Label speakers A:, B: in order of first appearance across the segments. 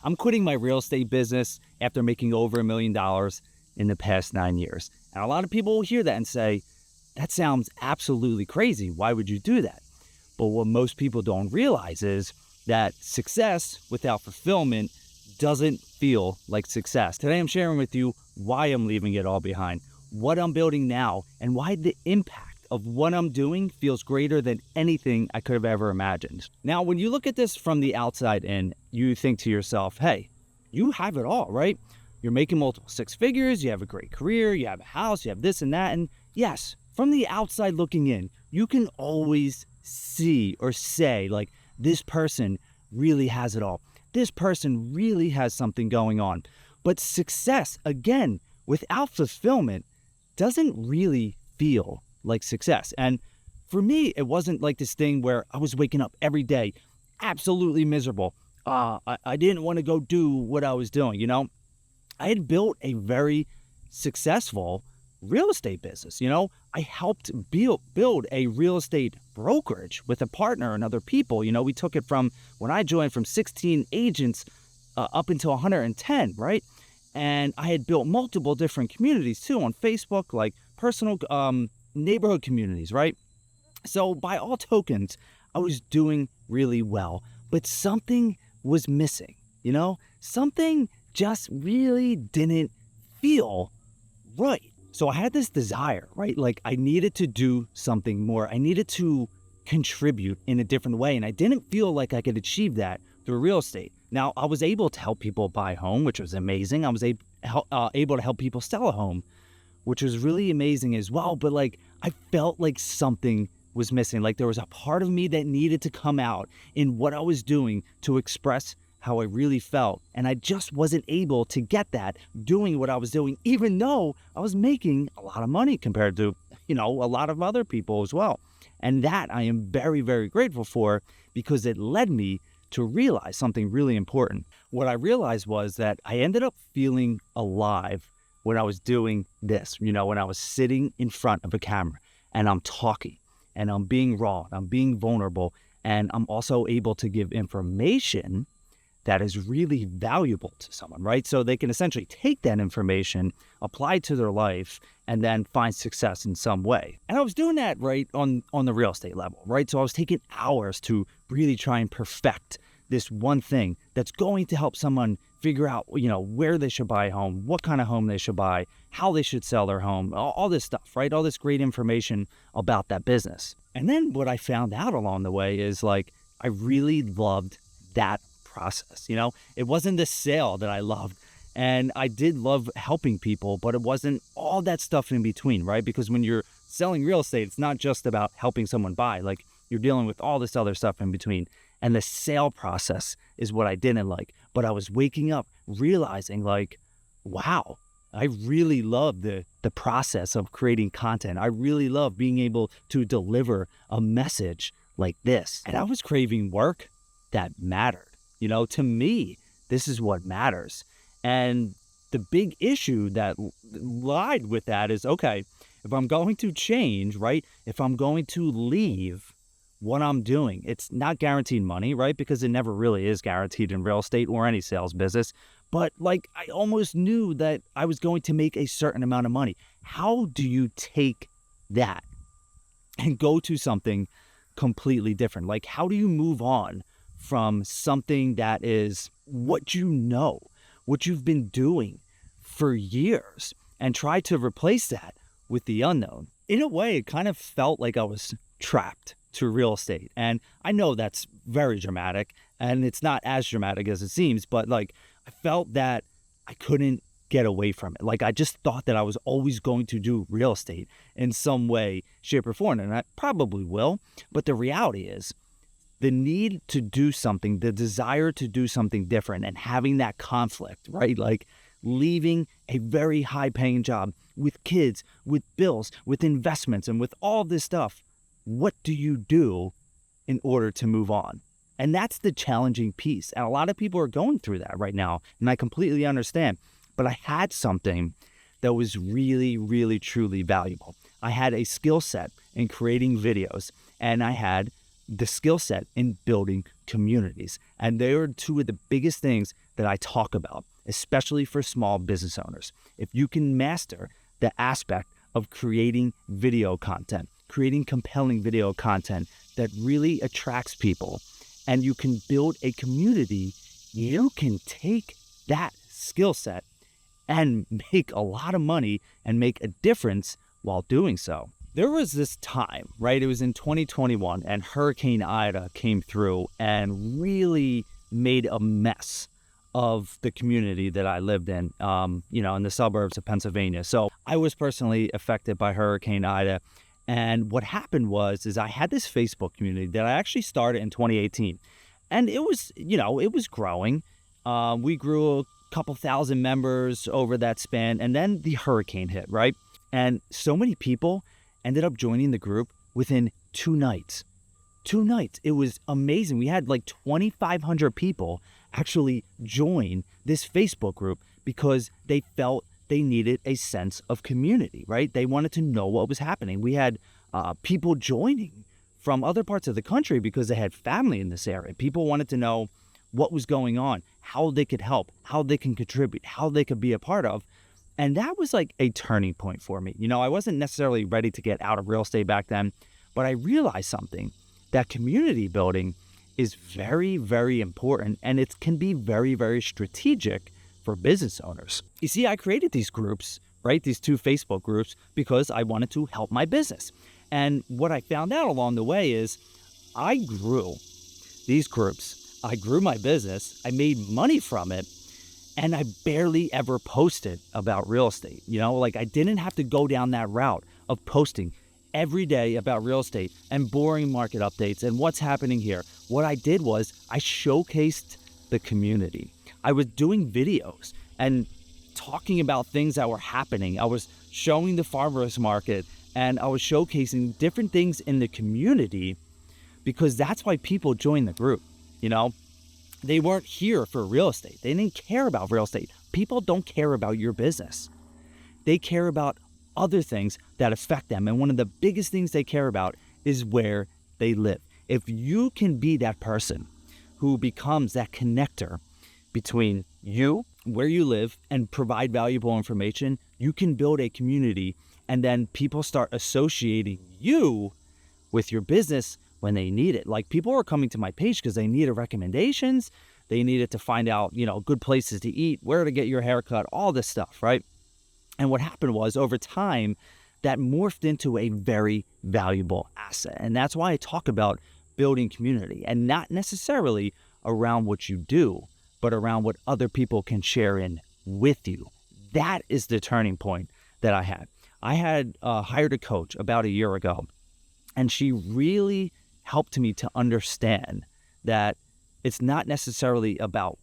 A: I'm quitting my real estate business after making over $1 million in the past 9 years. And a lot of people will hear that and say, that sounds absolutely crazy. Why would you do that? But what most people don't realize is that success without fulfillment doesn't feel like success. Today, I'm sharing with you why I'm leaving it all behind, what I'm building now, and why the impact of what I'm doing feels greater than anything I could have ever imagined. Now, when you look at this from the outside in, you think to yourself, hey, you have it all, right? You're making multiple six figures, you have a great career, you have a house, you have this and that. And yes, from the outside looking in, you can always see or say, like, this person really has it all. This person really has something going on. But success, again, without fulfillment, doesn't really feel like success. And for me, it wasn't like this thing where I was waking up every day absolutely miserable. I didn't want to go do what I was doing, you know? I had built a very successful real estate business. You know, I helped build a real estate brokerage with a partner and other people. You know, we took it from, when I joined, from 16 agents up until 110, right? And I had built multiple different communities too on Facebook, like personal neighborhood communities, right? So by all tokens, I was doing really well, but something was missing, you know? Something just really didn't feel right. So I had this desire, right? Like, I needed to do something more. I needed to contribute in a different way. And I didn't feel like I could achieve that through real estate. Now, I was able to help people buy a home, which was amazing. I was able to help people sell a home, which was really amazing as well. But like, I felt like something was missing. Like, there was a part of me that needed to come out in what I was doing to express how I really felt. And I just wasn't able to get that doing what I was doing, even though I was making a lot of money compared to, you know, a lot of other people as well. And that I am very, very grateful for, because it led me to realize something really important. What I realized was that I ended up feeling alive when I was doing this, you know, when I was sitting in front of a camera and I'm talking and I'm being raw, I'm being vulnerable, and I'm also able to give information that is really valuable to someone, right? So they can essentially take that information, apply it to their life, and then find success in some way. And I was doing that, right, on the real estate level, right? So I was taking hours to really try and perfect this one thing that's going to help someone figure out, you know, where they should buy a home, what kind of home they should buy, how they should sell their home, all this stuff, right? All this great information about that business. And then what I found out along the way is, like, I really loved that process. You know, it wasn't the sale that I loved, and I did love helping people, but it wasn't all that stuff in between, right? Because when you're selling real estate, it's not just about helping someone buy. Like, you're dealing with all this other stuff in between. And the sale process is what I didn't like. But I was waking up realizing, like, wow, I really love the process of creating content. I really love being able to deliver a message like this. And I was craving work that mattered. You know, to me, this is what matters. And the big issue that lied with that is, okay, if I'm going to change, right? If I'm going to leave what I'm doing, it's not guaranteed money, right? Because it never really is guaranteed in real estate or any sales business. But like, I almost knew that I was going to make a certain amount of money. How do you take that and go to something completely different? Like, how do you move on from something that is what you know, what you've been doing for years, and try to replace that with the unknown? In a way, it kind of felt like I was trapped to real estate. And I know that's very dramatic, and it's not as dramatic as it seems, but like, I felt that I couldn't get away from it. Like, I just thought that I was always going to do real estate in some way, shape, or form, and I probably will. But the reality is, the need to do something, the desire to do something different, and having that conflict, right? Like, leaving a very high paying job with kids, with bills, with investments, and with all this stuff. What do you do in order to move on? And that's the challenging piece. And a lot of people are going through that right now. And I completely understand. But I had something that was really, really, truly valuable. I had a skill set in creating videos, and I had the skill set in building communities. And they are two of the biggest things that I talk about, especially for small business owners. If you can master the aspect of creating video content, creating compelling video content that really attracts people, and you can build a community, you can take that skill set and make a lot of money and make a difference while doing so. There was this time, right? It was in 2021, and Hurricane Ida came through and really made a mess of the community that I lived in, in the suburbs of Pennsylvania. So I was personally affected by Hurricane Ida. And what happened is I had this Facebook community that I actually started in 2018. And it was growing. We grew a couple thousand members over that span. And then the hurricane hit, right? And so many people ended up joining the group within 2 nights. 2 nights. It was amazing. We had like 2,500 people actually join this Facebook group because they felt they needed a sense of community, right? They wanted to know what was happening. We had people joining from other parts of the country because they had family in this area. People wanted to know what was going on, how they could help, how they can contribute, how they could be a part of. And that was like a turning point for me. I wasn't necessarily ready to get out of real estate back then, but I realized something, that community building is very, very important, and it can be very, very strategic for business owners. You see, I created these groups, right? These 2 Facebook groups, because I wanted to help my business. And what I found out along the way is I grew these groups. I grew my business. I made money from it. And I barely ever posted about real estate. I didn't have to go down that route of posting every day about real estate and boring market updates and what's happening here. What I did was I showcased the community. I was doing videos and talking about things that were happening. I was showing the farmers market, and I was showcasing different things in the community, because that's why people join the group. They weren't here for real estate. They didn't care about real estate. People don't care about your business. They care about other things that affect them. And one of the biggest things they care about is where they live. If you can be that person who becomes that connector between you, where you live, and provide valuable information, you can build a community, and then people start associating you with your business when they need it. Like, people are coming to my page because they needed recommendations. They needed to find out, good places to eat, where to get your haircut, all this stuff, right? And what happened was, over time, that morphed into a very valuable asset. And that's why I talk about building community, and not necessarily around what you do, but around what other people can share in with you. That is the turning point that I had. I had hired a coach about a year ago, and she really helped me to understand that it's not necessarily about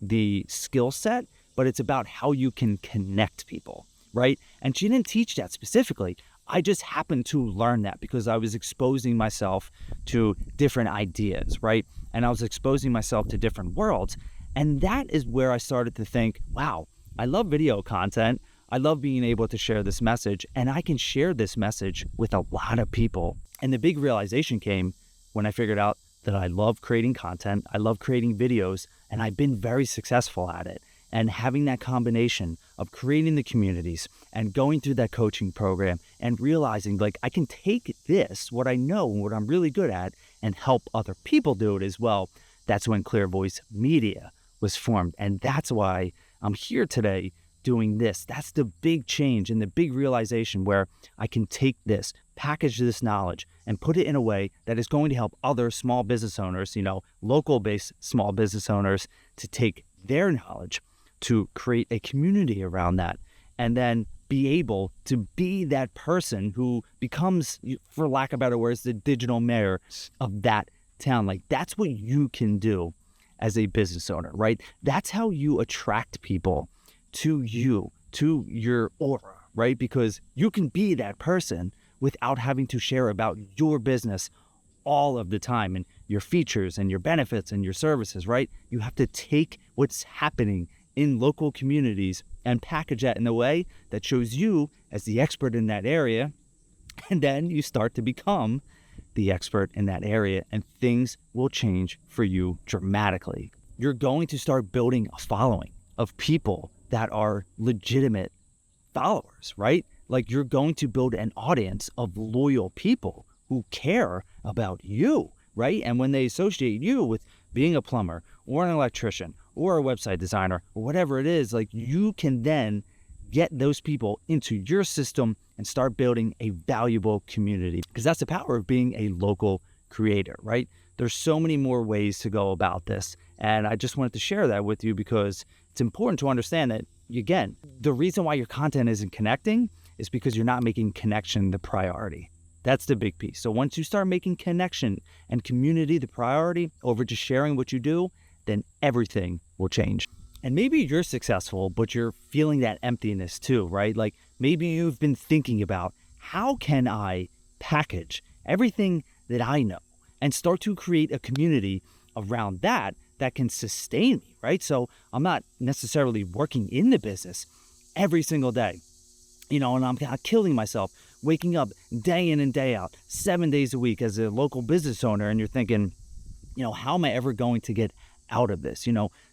A: the skill set, but it's about how you can connect people, right? And she didn't teach that specifically. I just happened to learn that because I was exposing myself to different ideas, right? And I was exposing myself to different worlds. And that is where I started to think, wow, I love video content. I love being able to share this message, and I can share this message with a lot of people. And the big realization came when I figured out that I love creating content, I love creating videos, and I've been very successful at it. And having that combination of creating the communities and going through that coaching program and realizing, like, I can take this, what I know and what I'm really good at, and help other people do it as well. That's when Clear Voice Media was formed. And that's why I'm here today doing this. That's the big change and the big realization where I can take this, package this knowledge, and put it in a way that is going to help other small business owners, local-based small business owners, to take their knowledge, to create a community around that, and then be able to be that person who becomes, for lack of better words, the digital mayor of that town. Like, that's what you can do as a business owner, right? That's how you attract people to you, to your aura, right? Because you can be that person without having to share about your business all of the time and your features and your benefits and your services, right? You have to take what's happening in local communities and package that in a way that shows you as the expert in that area. And then you start to become the expert in that area, and things will change for you dramatically. You're going to start building a following of people that are legitimate followers, right? Like, you're going to build an audience of loyal people who care about you, right? And when they associate you with being a plumber or an electrician or a website designer or whatever it is, like, you can then get those people into your system and start building a valuable community, because that's the power of being a local creator, right? There's so many more ways to go about this. And I just wanted to share that with you because it's important to understand that, again, the reason why your content isn't connecting is because you're not making connection the priority. That's the big piece. So once you start making connection and community the priority over just sharing what you do, then everything will change. And maybe you're successful, but you're feeling that emptiness too, right? Like, maybe you've been thinking about, how can I package everything that I know and start to create a community around that can sustain me, right? So I'm not necessarily working in the business every single day, and I'm killing myself, waking up day in and day out, 7 days a week as a local business owner. And you're thinking, how am I ever going to get out of this?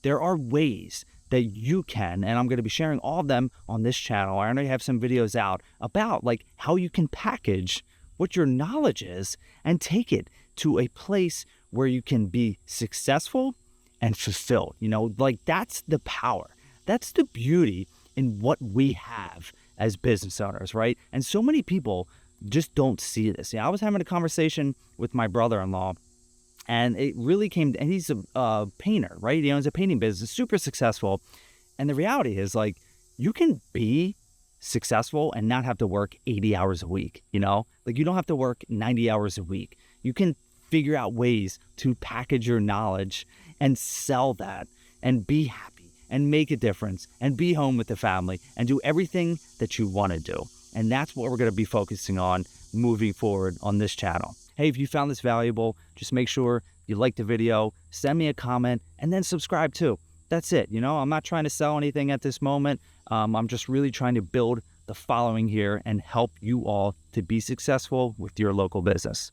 A: There are ways that you can, and I'm going to be sharing all of them on this channel. I already have some videos out about like how you can package what your knowledge is and take it to a place where you can be successful and fulfilled. Like, that's the power. That's the beauty in what we have as business owners, right? And so many people just don't see this. I was having a conversation with my brother-in-law, and it really came, and he's a painter, right? He owns a painting business, super successful. And the reality is, like, you can be successful and not have to work 80 hours a week, Like, you don't have to work 90 hours a week. You can figure out ways to package your knowledge and sell that and be happy and make a difference and be home with the family and do everything that you want to do. And that's what we're going to be focusing on moving forward on this channel. Hey, if you found this valuable, just make sure you like the video, send me a comment, and then subscribe too. That's it. I'm not trying to sell anything at this moment. I'm just really trying to build the following here and help you all to be successful with your local business.